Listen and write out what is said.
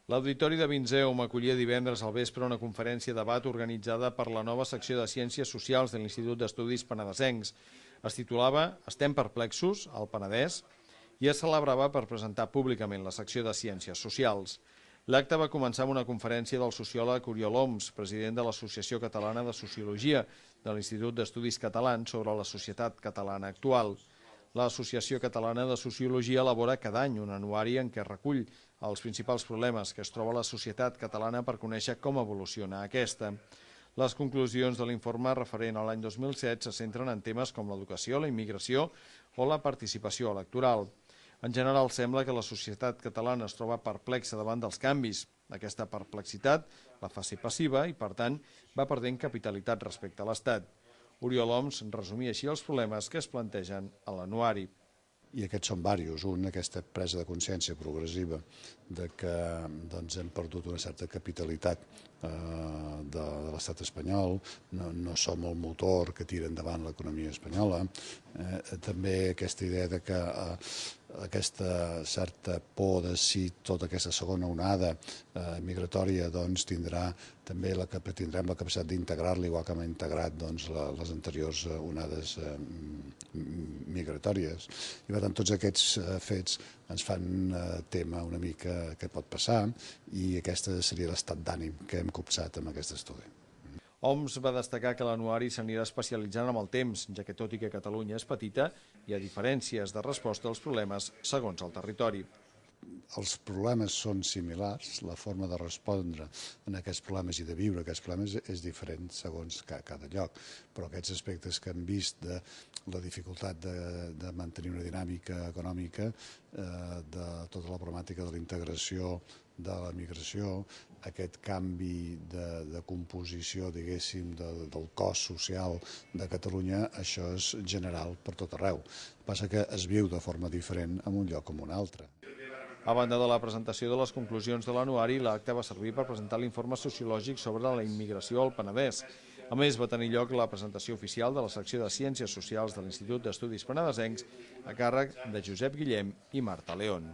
L'Auditori de Vinzeum acollia divendres al vespre una conferència debat organitzada per la nova secció de Ciències Socials de l'Institut d'Estudis Penedesencs. Es titulava Estem perplexos, al Penedès, i es celebrava per presentar públicament la secció de Ciències Socials. L'acte va començar amb una conferència del sociòleg Oriol Homs, president de l'Associació Catalana de Sociologia de l'Institut d'Estudis Catalans sobre la societat catalana actual. L'Associació Catalana de Sociologia elabora cada any un anuari en què recull els principals problemes que es troba la societat catalana per conèixer com evoluciona aquesta. Les conclusions de l'informe referent a l'any 2007 se centren en temes com l'educació, la immigració o la participació electoral. En general, sembla que la societat catalana es troba perplexa davant dels canvis. Aquesta perplexitat la fa ser passiva i, per tant, va perdent capitalitat respecte a l'Estat. Oriol Homs resumia així els problemes que es plantegen a l'anuari. I aquests són diversos. Un, aquesta presa de consciència progressiva de que hem perdut una certa capitalitat de l'estat espanyol, no som el motor que tira endavant l'economia espanyola. També aquesta idea de que aquesta certa por de si tota aquesta segona onada migratòria tindrem la capacitat d'integrar-la igual que hem integrat les anteriors onades migratòries. I per tant tots aquests fets ens fan tema una mica què pot passar i aquest seria l'estat d'ànim que hem copsat amb aquest estudi. Homs va destacar que l'anuari s'anirà especialitzant amb el temps, ja que tot i que Catalunya és petita, hi ha diferències de resposta als problemes segons el territori. Els problemes són similars, la forma de respondre a aquests problemes i de viure aquests problemes és diferent segons cada lloc, però aquests aspectes que hem vist de la dificultat de mantenir una dinàmica econòmica, de tota la problemàtica de la integració, de la migració, aquest canvi de composició, diguéssim, del cos social de Catalunya, això és general per tot arreu. El que passa que es viu de forma diferent en un lloc com un altre. A banda de la presentació de les conclusions de l'anuari, l'acte va servir per presentar l'informe sociològic sobre la immigració al Penedès. A més, va tenir lloc la presentació oficial de la secció de Ciències Socials de l'Institut d'Estudis Penedesencs a càrrec de Josep Guillem i Marta León.